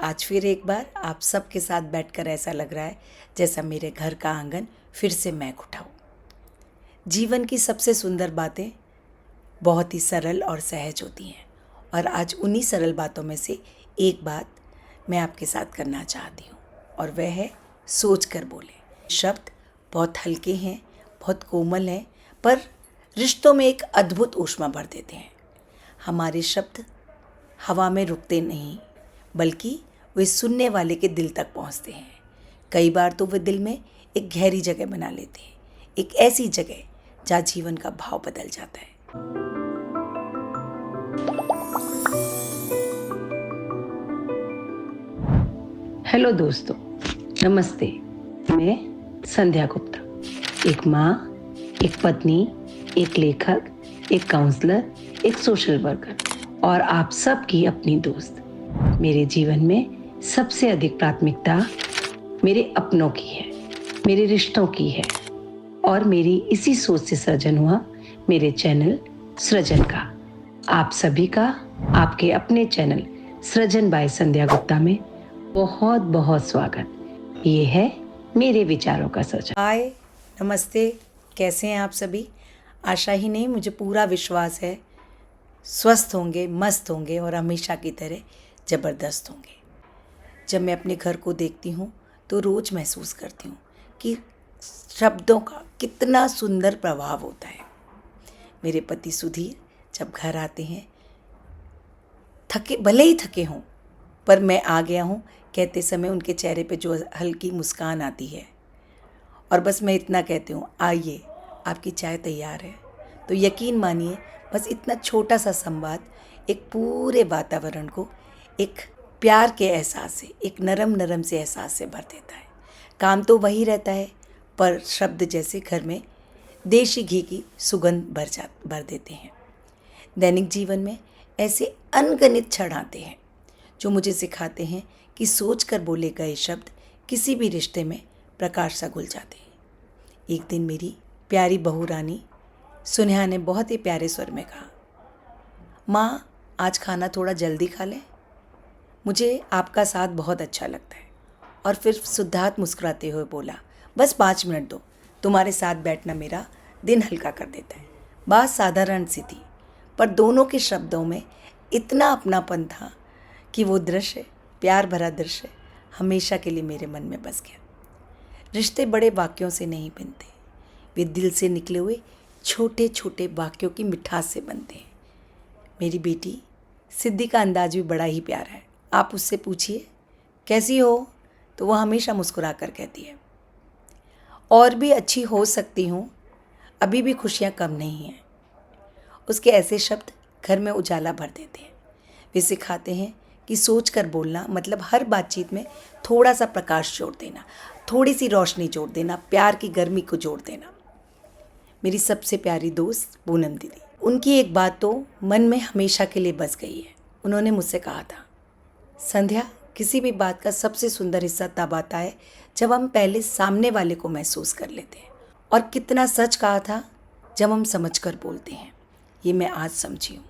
आज फिर एक बार आप सबके साथ बैठकर ऐसा लग रहा है जैसा मेरे घर का आंगन फिर से महक उठा हो। जीवन की सबसे सुंदर बातें बहुत ही सरल और सहज होती हैं और आज उन्हीं सरल बातों में से एक बात मैं आपके साथ करना चाहती हूँ और वह है सोच कर बोले। शब्द बहुत हल्के हैं, बहुत कोमल हैं, पर रिश्तों में एक अद्भुत ऊष्मा भर देते हैं। हमारे शब्द हवा में रुकते नहीं, बल्कि वे सुनने वाले के दिल तक पहुंचते हैं। कई बार तो वे दिल में एक गहरी जगह बना लेते हैं, एक ऐसी जगह जहाँ जीवन का भाव बदल जाता है। हेलो दोस्तों, नमस्ते। मैं संध्या गुप्ता, एक माँ, एक पत्नी, एक लेखक, एक काउंसलर, एक सोशल वर्कर और आप सबकी अपनी दोस्त। मेरे जीवन में सबसे अधिक प्राथमिकता मेरे अपनों की है, मेरे रिश्तों की है और मेरी इसी सोच से सृजन हुआ मेरे चैनल सृजन का। आप सभी का आपके अपने चैनल सृजन बाय संध्या गुप्ता में बहुत बहुत स्वागत। ये है मेरे विचारों का सृजन। हाय, नमस्ते। कैसे हैं आप सभी? आशा ही नहीं, मुझे पूरा विश्वास है स्वस्थ होंगे, मस्त होंगे और हमेशा की तरह ज़बरदस्त होंगे। जब मैं अपने घर को देखती हूँ तो रोज़ महसूस करती हूँ कि शब्दों का कितना सुंदर प्रभाव होता है। मेरे पति सुधीर जब घर आते हैं, भले ही थके हों, पर मैं आ गया हूँ कहते समय उनके चेहरे पे जो हल्की मुस्कान आती है और बस मैं इतना कहती हूँ, आइए आपकी चाय तैयार है। तो यकीन मानिए, बस इतना छोटा सा संवाद एक पूरे वातावरण को एक प्यार के एहसास से, एक नरम नरम से एहसास से भर देता है। काम तो वही रहता है, पर शब्द जैसे घर में देशी घी की सुगंध भर देते हैं। दैनिक जीवन में ऐसे अनगिनत क्षण आते हैं जो मुझे सिखाते हैं कि सोच कर बोले गए शब्द किसी भी रिश्ते में प्रकाश सा घुल जाते हैं। एक दिन मेरी प्यारी बहू रानी सुनेहा ने बहुत ही प्यारे स्वर में कहा, माँ आज खाना थोड़ा जल्दी खा लें, मुझे आपका साथ बहुत अच्छा लगता है। और फिर सिद्धार्थ मुस्कुराते हुए बोला, बस 5 मिनट दो, तुम्हारे साथ बैठना मेरा दिन हल्का कर देता है। बात साधारण सी थी, पर दोनों के शब्दों में इतना अपनापन था कि वो दृश्य, प्यार भरा दृश्य, हमेशा के लिए मेरे मन में बस गया। रिश्ते बड़े वाक्यों से नहीं बनते, वे दिल से निकले हुए छोटे छोटे वाक्यों की मिठास से बनते हैं। मेरी बेटी सिद्धि का अंदाज भी बड़ा ही प्यारा है। आप उससे पूछिए कैसी हो, तो वह हमेशा मुस्कुरा कर कहती है, और भी अच्छी हो सकती हूँ, अभी भी खुशियाँ कम नहीं हैं। उसके ऐसे शब्द घर में उजाला भर देते हैं। वे सिखाते हैं कि सोच कर बोलना मतलब हर बातचीत में थोड़ा सा प्रकाश जोड़ देना, थोड़ी सी रोशनी जोड़ देना, प्यार की गर्मी को जोड़ देना। मेरी सबसे प्यारी दोस्त पूनम दीदी, उनकी एक बात तो मन में हमेशा के लिए बस गई है। उन्होंने मुझसे कहा था, संध्या, किसी भी बात का सबसे सुंदर हिस्सा तब आता है जब हम पहले सामने वाले को महसूस कर लेते हैं। और कितना सच कहा था, जब हम समझ कर बोलते हैं। ये मैं आज समझी हूँ।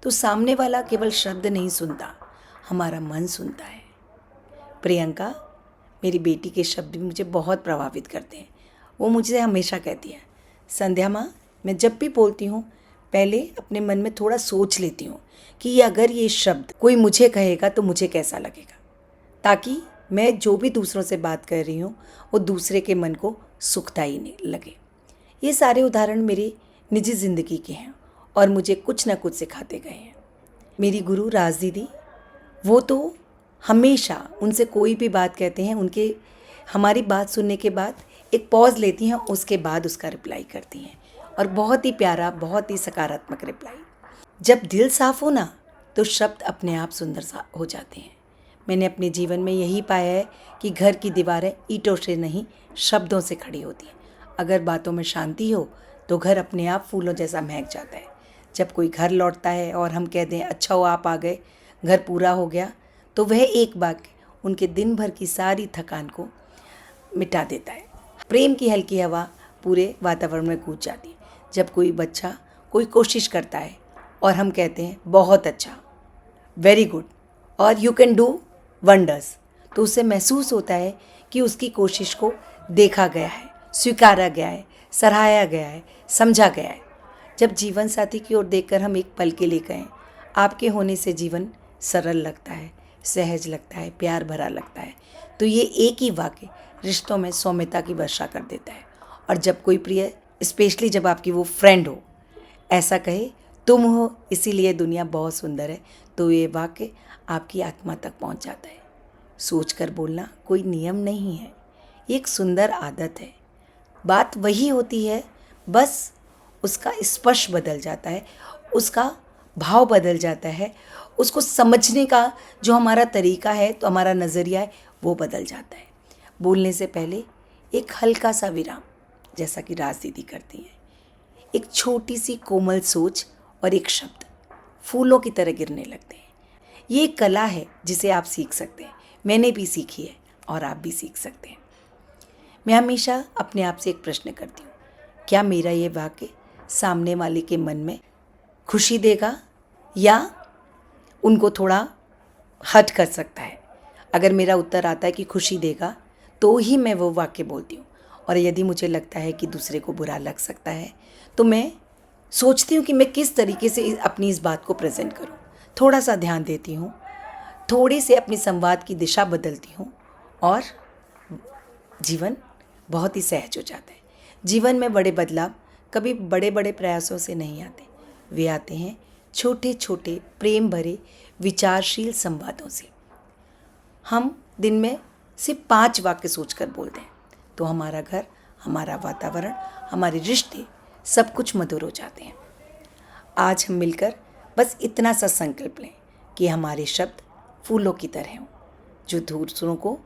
तो सामने वाला केवल शब्द नहीं सुनता, हमारा मन सुनता है। प्रियंका, मेरी बेटी के शब्द भी मुझे बहुत प्रभावित करते हैं। वो मुझे हमेशा कहती है, संध्या माँ, मैं जब भी बोलती हूँ पहले अपने मन में थोड़ा सोच लेती हूँ कि अगर ये शब्द कोई मुझे कहेगा तो मुझे कैसा लगेगा, ताकि मैं जो भी दूसरों से बात कर रही हूँ वो दूसरे के मन को सुखता ही नहीं लगे। ये सारे उदाहरण मेरी निजी ज़िंदगी के हैं और मुझे कुछ ना कुछ सिखाते गए हैं। मेरी गुरु राज दीदी, वो तो हमेशा उनसे कोई भी बात कहते हैं, उनके हमारी बात सुनने के बाद एक पॉज लेती हैं, उसके बाद उसका रिप्लाई करती हैं और बहुत ही प्यारा, बहुत ही सकारात्मक रिप्लाई। जब दिल साफ़ हो ना, तो शब्द अपने आप सुंदर सा हो जाते हैं। मैंने अपने जीवन में यही पाया है कि घर की दीवारें ईंटों से नहीं, शब्दों से खड़ी होती हैं। अगर बातों में शांति हो तो घर अपने आप फूलों जैसा महक जाता है। जब कोई घर लौटता है और हम कह दें, अच्छा हो आप आ गए, घर पूरा हो गया, तो वह एक वाक्य उनके दिन भर की सारी थकान को मिटा देता है। प्रेम की हल्की हवा पूरे वातावरण में गूंज जाती है। जब कोई बच्चा कोई कोशिश करता है और हम कहते हैं, बहुत अच्छा, वेरी गुड और यू कैन डू, वंडर्स, तो उसे महसूस होता है कि उसकी कोशिश को देखा गया है, स्वीकारा गया है, सराहाया गया है, समझा गया है। जब जीवन साथी की ओर देखकर हम एक पल के लिए कहें, आपके होने से जीवन सरल लगता है, सहज लगता है, प्यार भरा लगता है, तो ये एक ही वाक्य रिश्तों में सौम्यता की वर्षा कर देता है। और जब कोई प्रिय, स्पेशली जब आपकी वो फ्रेंड हो, ऐसा कहे, तुम हो इसीलिए दुनिया बहुत सुंदर है, तो ये वाक्य आपकी आत्मा तक पहुंच जाता है। सोच कर बोलना कोई नियम नहीं है, ये एक सुंदर आदत है। बात वही होती है, बस उसका स्पर्श बदल जाता है, उसका भाव बदल जाता है, उसको समझने का जो हमारा तरीका है, तो हमारा नज़रिया है, वो बदल जाता है। बोलने से पहले एक हल्का सा विराम, जैसा कि राज दीदी करती हैं, एक छोटी सी कोमल सोच और एक शब्द फूलों की तरह गिरने लगते हैं। ये एक कला है जिसे आप सीख सकते हैं, मैंने भी सीखी है और आप भी सीख सकते हैं। मैं हमेशा अपने आप से एक प्रश्न करती हूँ, क्या मेरा ये वाक्य सामने वाले के मन में खुशी देगा या उनको थोड़ा हर्ट कर सकता है? अगर मेरा उत्तर आता है कि खुशी देगा, तो ही मैं वो वाक्य बोलती हूँ। और यदि मुझे लगता है कि दूसरे को बुरा लग सकता है, तो मैं सोचती हूँ कि मैं किस तरीके से अपनी इस बात को प्रेजेंट करूँ। थोड़ा सा ध्यान देती हूँ, थोड़ी से अपनी संवाद की दिशा बदलती हूँ और जीवन बहुत ही सहज हो जाता है। जीवन में बड़े बदलाव कभी बड़े बड़े प्रयासों से नहीं आते, वे आते हैं छोटे छोटे प्रेम भरे विचारशील संवादों से। हम दिन में सिर्फ 5 वाक्य सोचकर बोलते हैं, तो हमारा घर, हमारा वातावरण, हमारे रिश्ते सब कुछ मधुर हो जाते हैं। आज हम मिलकर बस इतना सा संकल्प लें कि हमारे शब्द फूलों की तरह हों, जो दूसरों को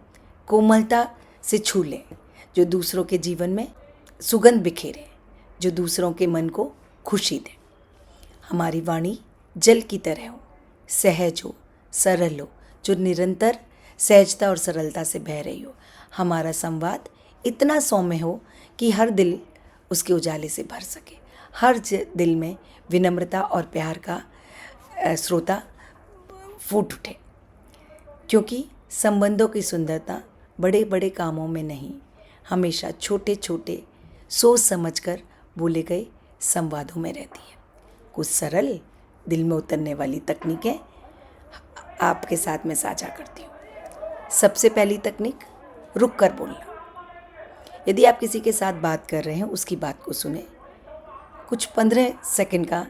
कोमलता से छू लें, जो दूसरों के जीवन में सुगंध बिखेरें, जो दूसरों के मन को खुशी दें। हमारी वाणी जल की तरह हो, सहज हो, सरल हो, जो निरंतर सहजता और सरलता से बह रही हो। हमारा संवाद इतना सौम्य हो कि हर दिल उसके उजाले से भर सके, हर दिल में विनम्रता और प्यार का स्रोता फूट उठे। क्योंकि संबंधों की सुंदरता बड़े बड़े कामों में नहीं, हमेशा छोटे छोटे सोच समझकर बोले गए संवादों में रहती है। कुछ सरल दिल में उतरने वाली तकनीकें आपके साथ में साझा करती हूँ। सबसे पहली तकनीक, रुक कर बोलना। यदि आप किसी के साथ बात कर रहे हैं, उसकी बात को सुने, कुछ 15 सेकंड का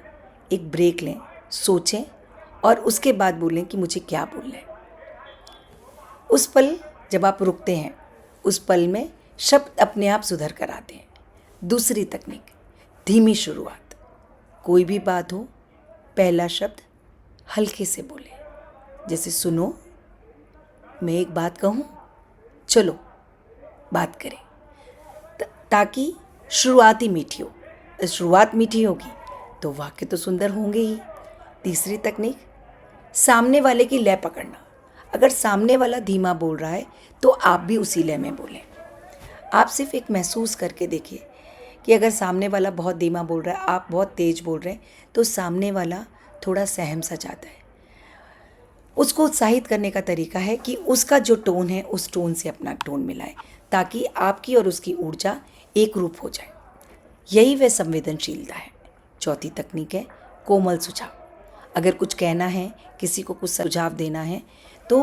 एक ब्रेक लें, सोचें और उसके बाद बोलें कि मुझे क्या बोलना है। उस पल जब आप रुकते हैं, उस पल में शब्द अपने आप सुधर कर आते हैं। दूसरी तकनीक, धीमी शुरुआत। कोई भी बात हो, पहला शब्द हल्के से बोले, जैसे सुनो, मैं एक बात कहूँ, चलो बात करें, ताकि शुरुआत ही मीठी हो। शुरुआत मीठी होगी तो वाक्य तो सुंदर होंगे ही। तीसरी तकनीक, सामने वाले की लय पकड़ना। अगर सामने वाला धीमा बोल रहा है तो आप भी उसी लय में बोलें। आप सिर्फ एक महसूस करके देखिए कि अगर सामने वाला बहुत धीमा बोल रहा है, आप बहुत तेज़ बोल रहे हैं, तो सामने वाला थोड़ा सहम सा जाता है। उसको उत्साहित करने का तरीका है कि उसका जो टोन है, उस टोन से अपना टोन मिलाएं, ताकि आपकी और उसकी ऊर्जा एक रूप हो जाए। यही वह संवेदनशीलता है। चौथी तकनीक है कोमल सुझाव। अगर कुछ कहना है, किसी को कुछ सुझाव देना है, तो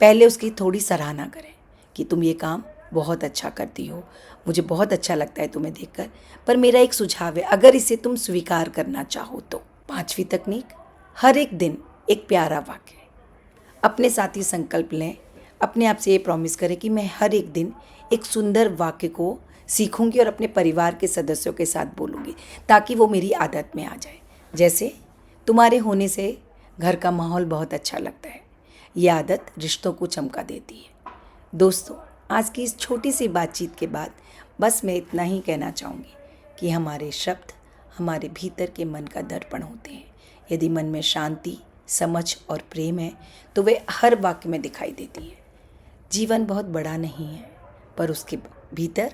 पहले उसकी थोड़ी सराहना करें कि तुम ये काम बहुत अच्छा करती हो, मुझे बहुत अच्छा लगता है तुम्हें देखकर, पर मेरा एक सुझाव है, अगर इसे तुम स्वीकार करना चाहो तो। 5वीं तकनीक, हर एक दिन एक प्यारा वाक्य। अपने साथ ही संकल्प लें, अपने आप से ये प्रॉमिस करें कि मैं हर एक दिन एक सुंदर वाक्य को सीखूंगी और अपने परिवार के सदस्यों के साथ बोलूँगी, ताकि वो मेरी आदत में आ जाए। जैसे, तुम्हारे होने से घर का माहौल बहुत अच्छा लगता है। ये आदत रिश्तों को चमका देती है। दोस्तों, आज की इस छोटी सी बातचीत के बाद बस मैं इतना ही कहना चाहूँगी कि हमारे शब्द हमारे भीतर के मन का दर्पण होते हैं। यदि मन में शांति, समझ और प्रेम है, तो वे हर वाक्य में दिखाई देती है। जीवन बहुत बड़ा नहीं है, पर उसके भीतर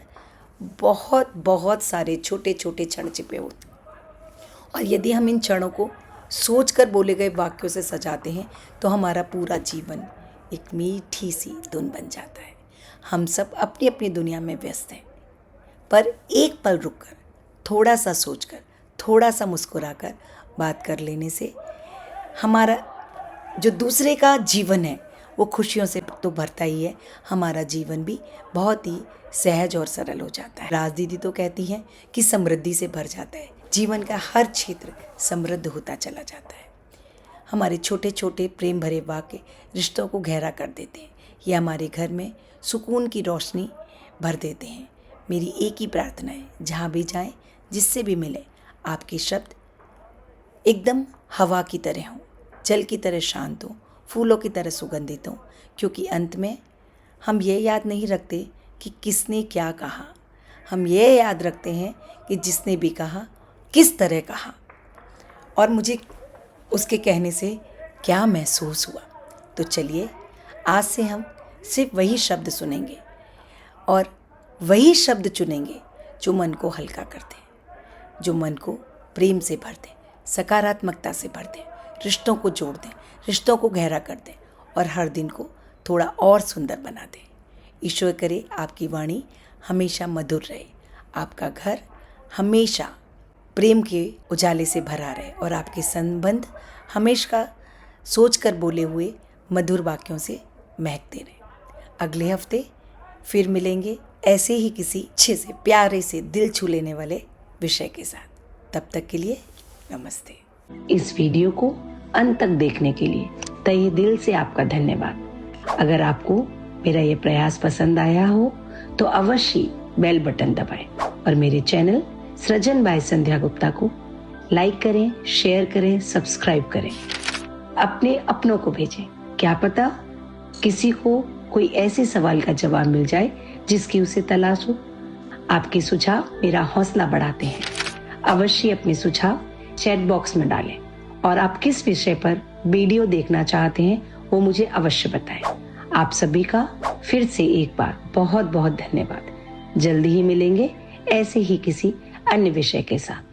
बहुत बहुत सारे छोटे छोटे क्षण छिपे होते हैं। और यदि हम इन क्षणों को सोचकर बोले गए वाक्यों से सजाते हैं, तो हमारा पूरा जीवन एक मीठी सी धुन बन जाता है। हम सब अपनी अपनी दुनिया में व्यस्त हैं, पर एक पल रुककर, थोड़ा सा सोचकर, थोड़ा सा मुस्कुराकर बात कर लेने से हमारा जो दूसरे का जीवन है वो खुशियों से तो भरता ही है, हमारा जीवन भी बहुत ही सहज और सरल हो जाता है। राज दीदी तो कहती हैं कि समृद्धि से भर जाता है, जीवन का हर क्षेत्र समृद्ध होता चला जाता है। हमारे छोटे छोटे प्रेम भरे वाक्य रिश्तों को गहरा कर देते हैं, ये हमारे घर में सुकून की रोशनी भर देते हैं। मेरी एक ही प्रार्थना है, जहाँ भी जाएं, जिससे भी मिले, आपके शब्द एकदम हवा की तरह हों, जल की तरह शांत हों, फूलों की तरह सुगंधित हों, क्योंकि अंत में हम ये याद नहीं रखते कि किसने क्या कहा, हम ये याद रखते हैं कि जिसने भी कहा किस तरह कहा और मुझे उसके कहने से क्या महसूस हुआ। तो चलिए आज से हम सिर्फ वही शब्द सुनेंगे और वही शब्द चुनेंगे जो मन को हल्का कर दें, जो मन को प्रेम से भर दें, सकारात्मकता से भर दें, रिश्तों को जोड़ दें, रिश्तों को गहरा कर दें और हर दिन को थोड़ा और सुंदर बना दें। ईश्वर करे आपकी वाणी हमेशा मधुर रहे, आपका घर हमेशा प्रेम के उजाले से भरा रहे और आपके संबंध हमेशा सोच कर बोले हुए मधुर वाक्यों से महकते रहे। अगले हफ्ते फिर मिलेंगे ऐसे ही किसी अच्छे से, प्यारे से, दिल छू लेने वाले विषय के साथ। तब तक के लिए नमस्ते। इस वीडियो को अंत तक देखने के लिए तहे दिल से आपका धन्यवाद। अगर आपको मेरा ये प्रयास पसंद आया हो तो अवश्य बेल बटन दबाएं और मेरे चैनल सृजन बाय संध्या गुप्ता को लाइक करें, शेयर करें, सब्सक्राइब करें। अपने अपनों को भेजें, क्या पता किसी को कोई ऐसे सवाल का जवाब मिल जाए जिसकी उसे तलाश हो। आपके सुझाव मेरा हौसला बढ़ाते हैं। अवश्य अपने सुझाव चैट बॉक्स में डालें और आप किस विषय पर वीडियो देखना चाहते हैं वो मुझे अवश्य बताएं। आप सभी का फिर से एक बार बहुत बहुत धन्यवाद। जल्दी ही मिलेंगे ऐसे ही किसी अन्य विषय के साथ।